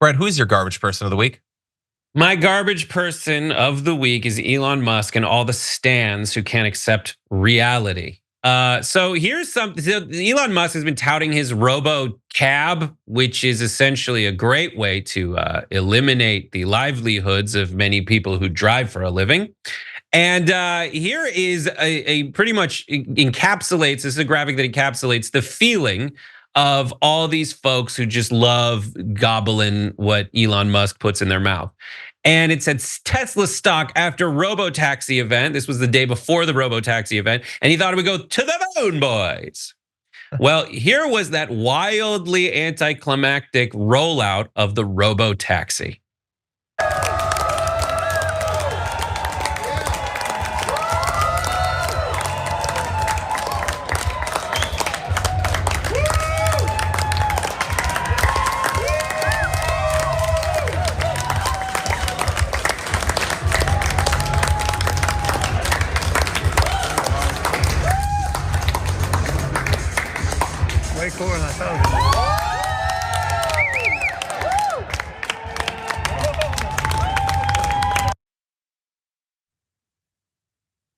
Brett, who is your garbage person of the week? My garbage person of the week is Elon Musk and all the stans who can't accept reality. So here's something. Elon Musk has been touting his Robo cab, which is essentially a great way to eliminate the livelihoods of many people who drive for a living. And here is a pretty much encapsulates, this is a graphic that encapsulates the feeling of all these folks who just love gobbling what Elon Musk puts in their mouth. And it said Tesla stock after RoboTaxi event. This was the day before the RoboTaxi event. And he thought it would go to the moon, boys. Well, here was that wildly anticlimactic rollout of the RoboTaxi. Way cooler than I thought.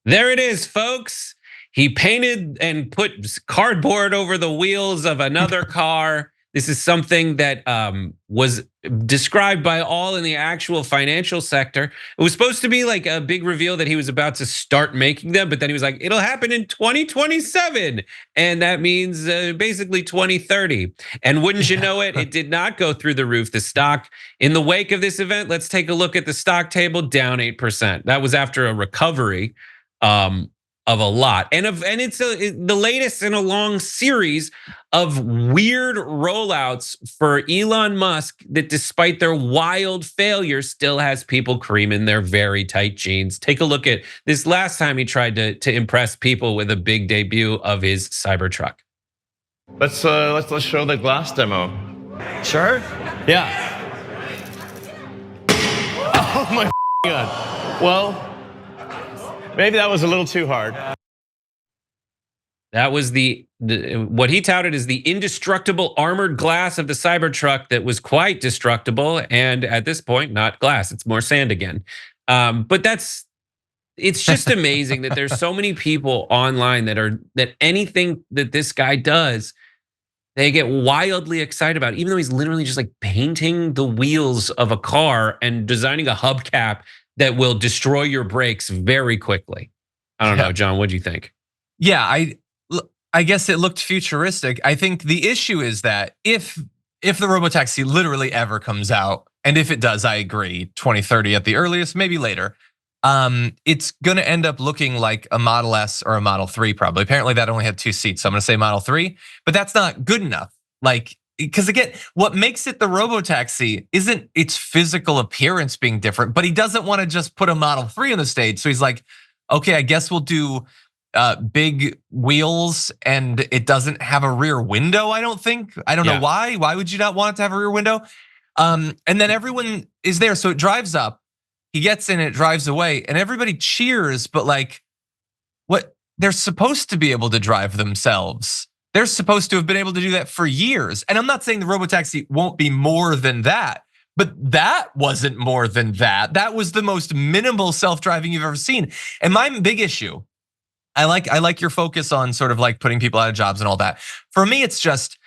There it is, folks. He painted and put cardboard over the wheels of another car. This is something that was described by all in the actual financial sector. It was supposed to be like a big reveal that he was about to start making them, but then he was like, it'll happen in 2027. And that means basically 2030. And wouldn't you know it, it did not go through the roof. The stock in the wake of this event, let's take a look at the stock table, down 8%. That was after a recovery of a lot, and it's the latest in a long series of weird rollouts for Elon Musk that, despite their wild failures, still has people creaming their very tight jeans. Take a look at this last time he tried to impress people with a big debut of his Cybertruck. Let's show the glass demo. Sure? Yeah. Oh my God. Well, maybe that was a little too hard. That was what he touted as the indestructible armored glass of the Cybertruck that was quite destructible, and at this point, not glass. It's more sand again. But it's just amazing that there's so many people online that anything that this guy does, they get wildly excited about, even though he's literally just like painting the wheels of a car and designing a hubcap that will destroy your brakes very quickly. I don't know, John, what do you think? Yeah, I guess it looked futuristic. I think the issue is that if the RoboTaxi literally ever comes out, and if it does, I agree, 2030 at the earliest, maybe later, it's gonna end up looking like a Model S or a Model 3 probably. Apparently that only had 2 seats, so I'm gonna say Model 3, but that's not good enough. Like, because again, what makes it the RoboTaxi isn't its physical appearance being different, but he doesn't want to just put a Model 3 on the stage. So he's like, okay, I guess we'll do big wheels, and it doesn't have a rear window, I don't think. I don't know why. Why would you not want it to have a rear window? And then everyone is there, so it drives up, he gets in, it drives away, and everybody cheers, but like, what? They're supposed to be able to drive themselves. They're supposed to have been able to do that for years. And I'm not saying the RoboTaxi won't be more than that, but that wasn't more than that. That was the most minimal self-driving you've ever seen. And my big issue, I like your focus on sort of like putting people out of jobs and all that. For me, it's just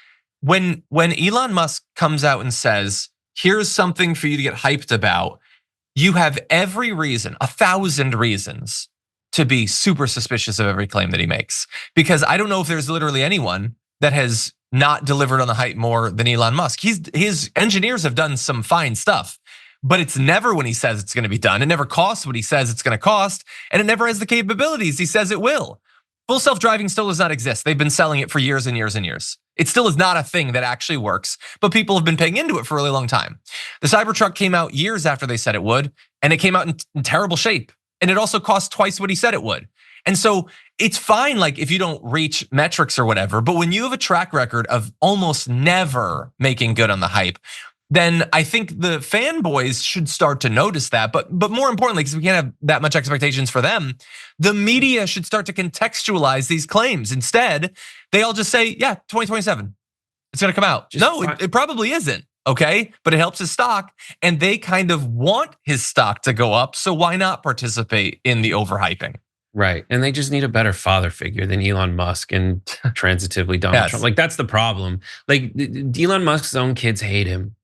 when Elon Musk comes out and says, here's something for you to get hyped about, you have every reason, 1,000 reasons, to be super suspicious of every claim that he makes. Because I don't know if there's literally anyone that has not delivered on the hype more than Elon Musk. His engineers have done some fine stuff, but it's never when he says it's gonna be done. It never costs what he says it's gonna cost, and it never has the capabilities he says it will. Full self-driving still does not exist. They've been selling it for years and years and years. It still is not a thing that actually works, but people have been paying into it for a really long time. The Cybertruck came out years after they said it would, and it came out in terrible shape. And it also cost twice what he said it would. And so it's fine, like if you don't reach metrics or whatever, but when you have a track record of almost never making good on the hype, then I think the fanboys should start to notice that. But more importantly, because we can't have that much expectations for them, the media should start to contextualize these claims. Instead, they all just say, yeah, 2027, it's gonna come out. No, it probably isn't. okay? But it helps his stock, and they kind of want his stock to go up. So why not participate in the overhyping? Right, and they just need a better father figure than Elon Musk and transitively Donald Trump. Like that's the problem. Like Elon Musk's own kids hate him.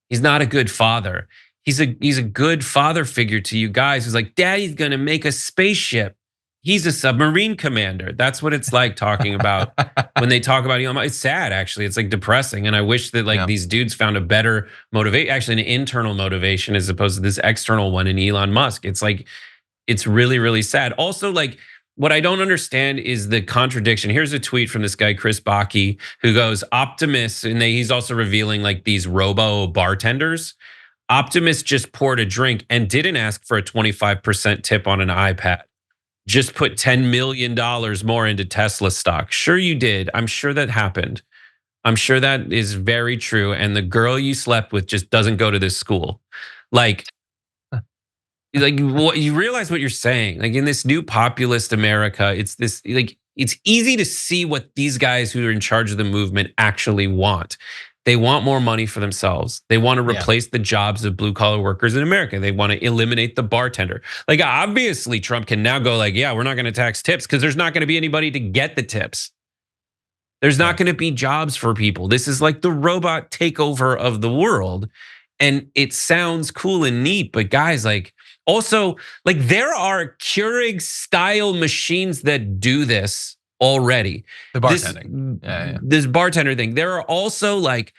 He's not a good father. He's a good father figure to you guys who's like, Daddy's gonna make a spaceship. He's a submarine commander. That's what it's like talking about when they talk about Elon Musk. It's sad, actually. It's like depressing. And I wish that like these dudes found a better motivation, actually an internal motivation as opposed to this external one in Elon Musk. It's like, it's really, really sad. Also, like, what I don't understand is the contradiction. Here's a tweet from this guy, Chris Baki, who goes, Optimus, and he's also revealing like these robo bartenders. Optimus just poured a drink and didn't ask for a 25% tip on an iPad. Just put $10 million more into Tesla stock. Sure you did. I'm sure that happened. I'm sure that is very true. And the girl you slept with just doesn't go to this school. Like what you realize what you're saying. Like in this new populist America, it's this like it's easy to see what these guys who are in charge of the movement actually want. They want more money for themselves. They want to replace the jobs of blue collar workers in America. They want to eliminate the bartender. Like obviously Trump can now go like, yeah, we're not going to tax tips because there's not going to be anybody to get the tips. There's not going to be jobs for people. This is like the robot takeover of the world. And it sounds cool and neat, but guys, like also like there are Keurig style machines that do this already. The bartending. This bartender thing. There are also like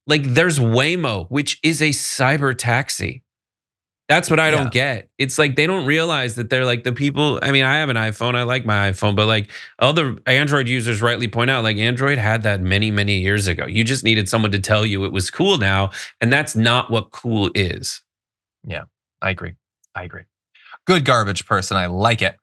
there's Waymo, which is a cyber taxi. That's what I don't get. It's like they don't realize that they're like the people. I mean, I have an iPhone. I like my iPhone, but like other Android users rightly point out, like Android had that many, many years ago. You just needed someone to tell you it was cool now, and that's not what cool is. Yeah, I agree. Good garbage person. I like it.